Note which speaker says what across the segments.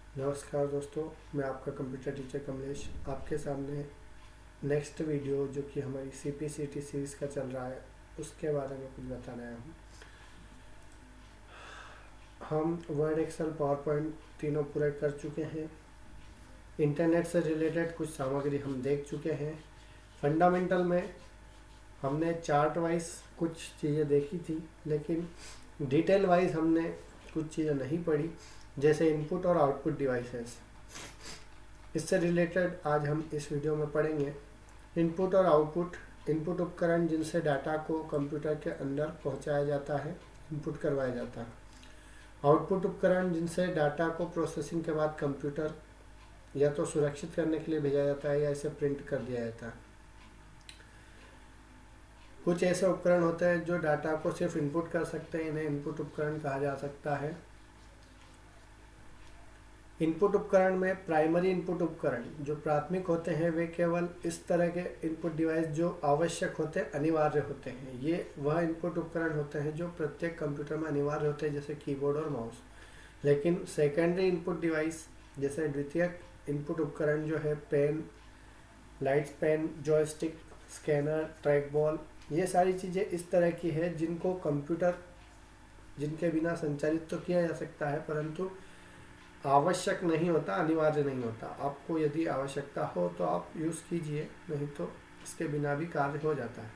Speaker 1: नमस्कार दोस्तों, मैं आपका कंप्यूटर टीचर कमलेश आपके सामने नेक्स्ट वीडियो जो कि हमारी CPCT सीरीज़ का चल रहा है उसके बारे में कुछ बताने आया हूँ। हम वर्ड, एक्सेल, पावर पॉइंट तीनों पूरे कर चुके हैं। इंटरनेट से रिलेटेड कुछ सामग्री हम देख चुके हैं। फंडामेंटल में हमने चार्ट वाइज कुछ चीज़ें देखी थी, लेकिन डिटेल वाइज हमने कुछ चीज़ें नहीं पढ़ी, जैसे इनपुट और आउटपुट डिवाइसेस। इससे रिलेटेड आज हम इस वीडियो में पढ़ेंगे इनपुट और आउटपुट। इनपुट उपकरण जिनसे डाटा को कंप्यूटर के अंदर पहुंचाया जाता है, इनपुट करवाया जाता है। आउटपुट उपकरण जिनसे डाटा को प्रोसेसिंग के बाद कंप्यूटर या तो सुरक्षित करने के लिए भेजा जाता है या इसे प्रिंट कर दिया जाता है। कुछ ऐसे उपकरण होते हैं जो डाटा को सिर्फ इनपुट कर सकते हैं, इन्हें इनपुट उपकरण कहा जा सकता है। इनपुट उपकरण में प्राइमरी इनपुट उपकरण जो प्राथमिक होते हैं, वे केवल इस तरह के इनपुट डिवाइस जो आवश्यक होते हैं, अनिवार्य होते हैं। ये वह इनपुट उपकरण होते हैं जो प्रत्येक कंप्यूटर में अनिवार्य होते हैं, जैसे कीबोर्ड और माउस। लेकिन सेकेंडरी इनपुट डिवाइस जैसे द्वितीयक इनपुट उपकरण जो है pen, lights pen, joystick, scanner, track ball, ये सारी चीज़ें इस तरह की है जिनको कंप्यूटर जिनके बिना संचालित तो किया जा सकता है, परंतु आवश्यक नहीं होता, अनिवार्य नहीं होता। आपको यदि आवश्यकता हो तो आप यूज़ कीजिए, नहीं तो इसके बिना भी कार्य हो जाता है।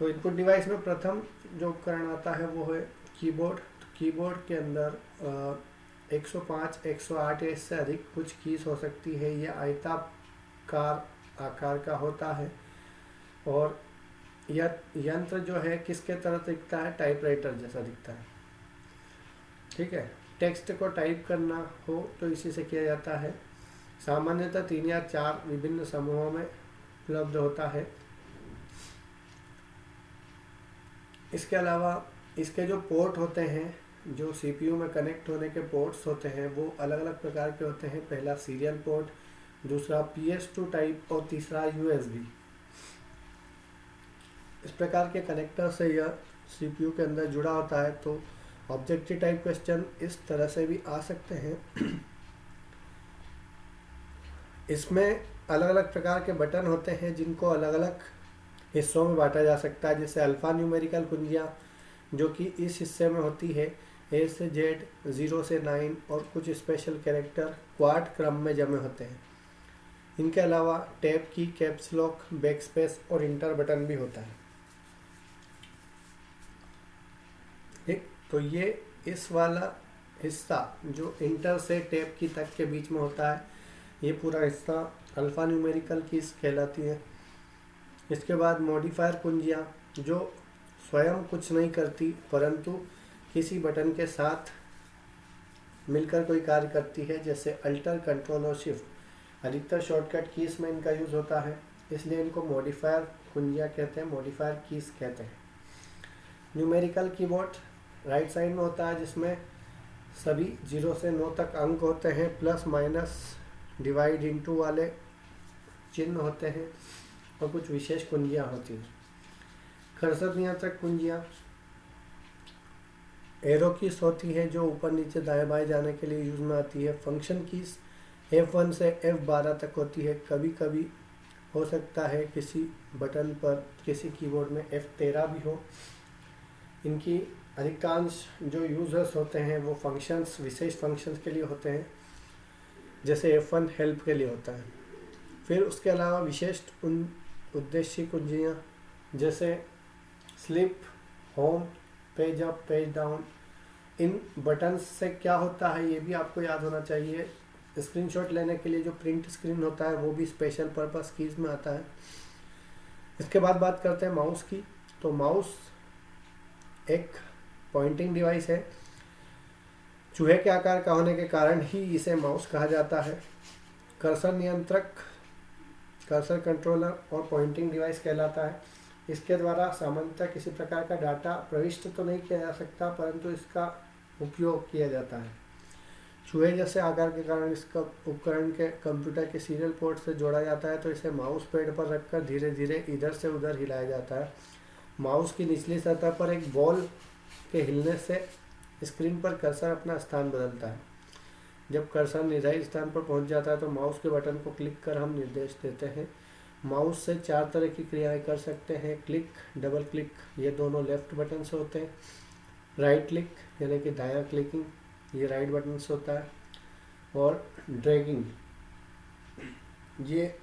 Speaker 1: तो इनपुट डिवाइस में प्रथम जो उपकरण आता है वो है कीबोर्ड। तो कीबोर्ड के अंदर 105, 108 या इससे अधिक कुछ कीज हो सकती है। ये आयताकार आकार का होता है और यह यंत्र जो है किसके तरह दिखता है, टाइपराइटर जैसा दिखता है। ठीक है। टेक्स्ट को टाइप करना हो तो इसी से किया जाता है। सामान्यतः 3 या 4 विभिन्न समूहों में उपलब्ध होता है। इसके अलावा इसके जो पोर्ट होते हैं, जो CPU में कनेक्ट होने के पोर्ट्स होते हैं, वो अलग अलग प्रकार के होते हैं। पहला सीरियल पोर्ट, दूसरा PS2 टाइप और तीसरा USB। इस प्रकार के कनेक्टर से यह CPU के अंदर जुड़ा होता है। तो ऑब्जेक्टिव टाइप क्वेश्चन इस तरह से भी आ सकते हैं। इसमें अलग अलग प्रकार के बटन होते हैं जिनको अलग अलग हिस्सों में बांटा जा सकता है, जैसे अल्फ़ा न्यूमेरिकल कुंजियाँ जो कि इस हिस्से में होती है A से Z, 0 से 9, और कुछ स्पेशल कैरेक्टर क्वाड क्रम में जमे होते हैं। इनके अलावा टैब की, कैप्स लॉक, बैक स्पेस और इंटर बटन भी होता है। ठीक, तो ये इस वाला हिस्सा जो इंटर से टैब की तक के बीच में होता है, ये पूरा हिस्सा अल्फ़ा न्यूमेरिकल कीज कहलाती है। इसके बाद मॉडिफायर कुंजियाँ जो स्वयं कुछ नहीं करती, परंतु किसी बटन के साथ मिलकर कोई कार्य करती है, जैसे अल्टर, कंट्रोल और शिफ्ट। अधिकतर शॉर्टकट कीज में इनका यूज़ होता है, इसलिए इनको मॉडिफायर कुंजियाँ कहते हैं, मॉडिफायर कीज कहते हैं। न्यूमेरिकल कीबोर्ड राइट साइड में होता है, जिसमें सभी 0 से 9 तक अंक होते हैं, प्लस माइनस, डिवाइड इनटू वाले चिन्ह होते हैं और कुछ विशेष कुंजियाँ होती हैं। कर्सर नियंत्रक कुंजियाँ एरो कीज होती है जो ऊपर नीचे दाएं बाएं जाने के लिए यूज में आती है। फंक्शन कीज F1 से F12 तक होती है। कभी कभी हो सकता है किसी बटन पर, किसी कीबोर्ड में F13 भी हो। इनकी अधिकांश जो यूजर्स होते हैं वो फंक्शंस, विशेष फंक्शंस के लिए होते हैं, जैसे F1 हेल्प के लिए होता है। फिर उसके अलावा विशेष उद्देश्य कुंजियाँ जैसे sleep, home, page up, page down. इन बटन्स से क्या होता है ये भी आपको याद होना चाहिए। स्क्रीनशॉट लेने के लिए जो प्रिंट स्क्रीन होता है वो भी स्पेशल पर्पस कीज में आता है। इसके बाद बात करते हैं माउस की। तो माउस एक पॉइंटिंग डिवाइस है। चूहे के आकार का होने के कारण ही इसे माउस कहा जाता है। कर्सर नियंत्रक, कर्सर कंट्रोलर और पॉइंटिंग डिवाइस कहलाता है। इसके द्वारा सामान्यतः किसी प्रकार का डाटा प्रविष्ट तो नहीं किया जा सकता, परंतु इसका उपयोग किया जाता है। चूहे जैसे आकार के कारण इसका उपकरण के कंप्यूटर के सीरियल पोर्ट से जोड़ा जाता है, तो इसे माउस पैड पर रखकर धीरे धीरे इधर से उधर हिलाया जाता है। माउस की निचली सतह पर एक बॉल के हिलने से स्क्रीन पर कर्सर अपना स्थान बदलता है। जब कर्सर निर्धारित स्थान पर पहुंच जाता है तो माउस के बटन को क्लिक कर हम निर्देश देते हैं। माउस से 4 तरह की क्रियाएं कर सकते हैं। क्लिक, डबल क्लिक, ये दोनों लेफ्ट बटन से होते हैं। राइट क्लिक यानी कि दायां क्लिकिंग, ये राइट बटन से होता है। और ड्रैगिंग, ये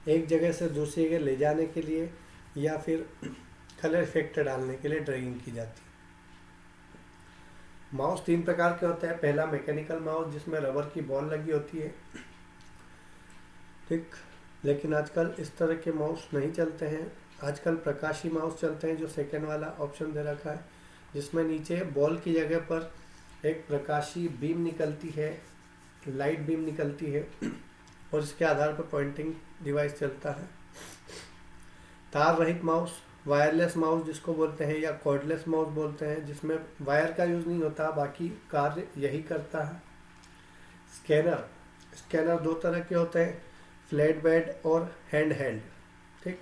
Speaker 1: एक जगह से दूसरी जगह ले जाने के लिए या फिर कलर इफेक्ट डालने के लिए ड्रैगिंग की जाती है। माउस 3 प्रकार के होते हैं। पहला मैकेनिकल माउस, जिसमें रबर की बॉल लगी होती है, ठीक। लेकिन आजकल इस तरह के माउस नहीं चलते हैं। आजकल प्रकाशी माउस चलते हैं, जो सेकंड वाला ऑप्शन दे रखा है, जिसमें नीचे बॉल की जगह पर एक प्रकाशी बीम निकलती है, लाइट बीम निकलती है, और इसके आधार पर पॉइंटिंग डिवाइस चलता है। तार रहित माउस, वायरलेस माउस जिसको बोलते हैं, या कॉर्डलेस माउस बोलते हैं, जिसमें वायर का यूज़ नहीं होता, बाकी कार्य यही करता है। स्कैनर, स्कैनर 2 तरह के होते हैं, फ्लैट बेड और हैंड हेल्ड, ठीक।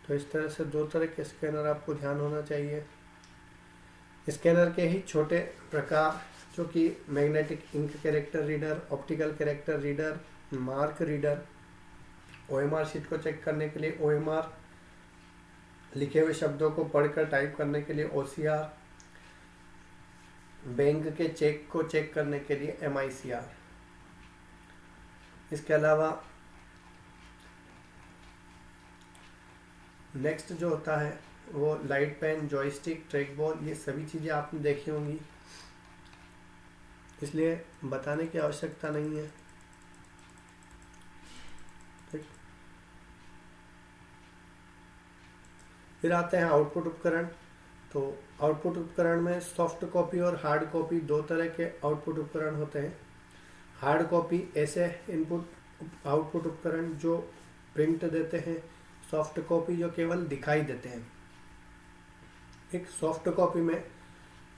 Speaker 1: तो इस तरह से 2 तरह के स्कैनर आपको ध्यान होना चाहिए। स्कैनर के ही छोटे प्रकार, जो कि magnetic ink character reader, optical character reader, mark reader, OMR sheet को चेक करने के लिए OMR, लिखे हुए शब्दों को पढ़कर टाइप करने के लिए OCR, बैंक के चेक को चेक करने के लिए MICR। इसके अलावा नेक्स्ट जो होता है वो light pen, joystick, track ball, ये सभी चीज़ें आपने देखी होंगी, इसलिए बताने की आवश्यकता नहीं है, ठीक। फिर आते हैं आउटपुट उपकरण। तो आउटपुट उपकरण में सॉफ्ट कॉपी और हार्ड कॉपी 2 तरह के आउटपुट उपकरण होते हैं। हार्ड कॉपी ऐसे इनपुट आउटपुट उपकरण जो प्रिंट देते हैं। सॉफ्ट कॉपी जो केवल दिखाई देते हैं। एक सॉफ्ट कॉपी में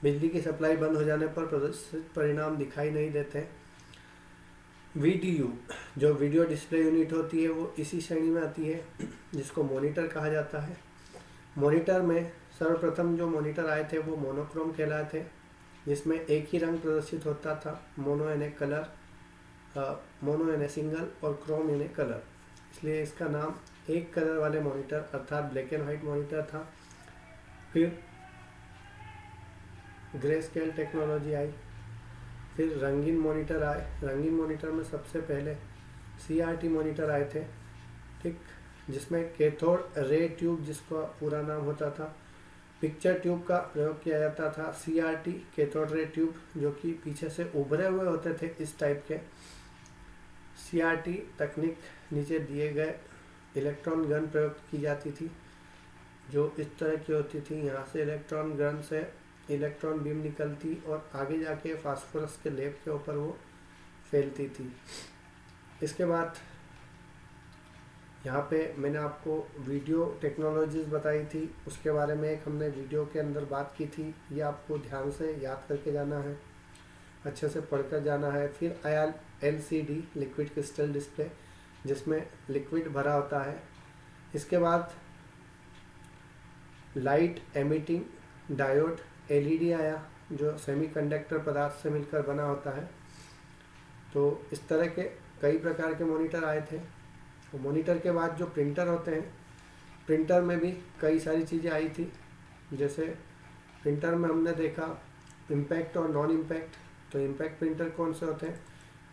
Speaker 1: बिजली की सप्लाई बंद हो जाने पर प्रदर्शित परिणाम दिखाई नहीं देते। VDU जो वीडियो डिस्प्ले यूनिट होती है वो इसी श्रेणी में आती है, जिसको मॉनिटर कहा जाता है। मॉनिटर में सर्वप्रथम जो मॉनिटर आए थे वो मोनोक्रोम कहलाए थे, जिसमें एक ही रंग प्रदर्शित होता था। मोनो यानी कलर, मोनो यानी सिंगल, और क्रोम यानी कलर, इसलिए इसका नाम एक कलर वाले मॉनिटर अर्थात ब्लैक एंड वाइट मॉनिटर था। फिर ग्रे स्केल टेक्नोलॉजी आई, फिर रंगीन मॉनिटर आए। रंगीन मॉनिटर में सबसे पहले CRT मॉनिटर आए थे, ठीक, जिसमें कैथोड रे ट्यूब, जिसका पूरा नाम होता था, पिक्चर ट्यूब का प्रयोग किया जाता था। CRT कैथोड रे ट्यूब, जो कि पीछे से उभरे हुए होते थे इस टाइप के। CRT तकनीक नीचे दिए गए इलेक्ट्रॉन गन प्रयोग की जाती थी, जो इस तरह की होती थी। यहाँ से इलेक्ट्रॉन गन से इलेक्ट्रॉन बीम निकलती और आगे जाके फास्फोरस के लेप के ऊपर वो फैलती थी। इसके बाद यहाँ पे मैंने आपको वीडियो टेक्नोलॉजीज बताई थी, उसके बारे में एक हमने वीडियो के अंदर बात की थी। ये आपको ध्यान से याद करके जाना है, अच्छे से पढ़कर जाना है। फिर आया LCD लिक्विड क्रिस्टल डिस्प्ले, जिसमें लिक्विड भरा होता है। इसके बाद लाइट एमिटिंग डायोड LED आया, जो सेमीकंडक्टर पदार्थ से मिलकर बना होता है। तो इस तरह के कई प्रकार के मॉनिटर आए थे। तो मॉनिटर के बाद जो प्रिंटर होते हैं, प्रिंटर में भी कई सारी चीज़ें आई थी। जैसे प्रिंटर में हमने देखा इम्पैक्ट और नॉन इम्पैक्ट। तो इम्पैक्ट प्रिंटर कौन से होते हैं?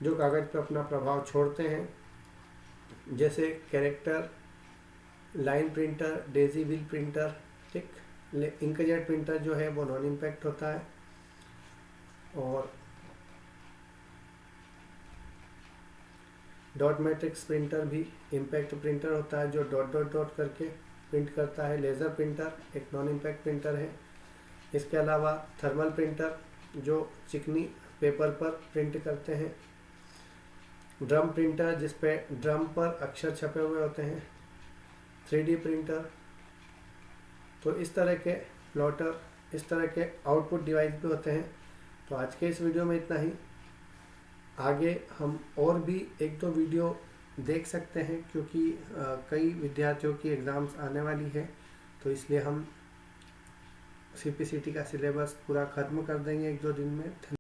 Speaker 1: जो कागज़ पर अपना प्रभाव छोड़ते हैं, जैसे character line printer, Daisy wheel printer, ठीक। इंकजेट प्रिंटर जो है वो नॉन इम्पैक्ट होता है। और डॉट मैट्रिक्स प्रिंटर भी इम्पैक्ट प्रिंटर होता है, जो डॉट डॉट डॉट करके प्रिंट करता है। लेज़र प्रिंटर एक नॉन इम्पैक्ट प्रिंटर है। इसके अलावा थर्मल प्रिंटर, जो चिकनी पेपर पर प्रिंट करते हैं। ड्रम प्रिंटर, जिस पे ड्रम पर अक्षर छपे हुए होते हैं। 3D printer. तो इस तरह के प्लॉटर, इस तरह के आउटपुट डिवाइस भी होते हैं। तो आज के इस वीडियो में इतना ही। आगे हम और भी 1-2 वीडियो देख सकते हैं, क्योंकि कई विद्यार्थियों की एग्ज़ाम्स आने वाली है, तो इसलिए हम CPCT का सिलेबस पूरा ख़त्म कर देंगे 1-2 दिन में।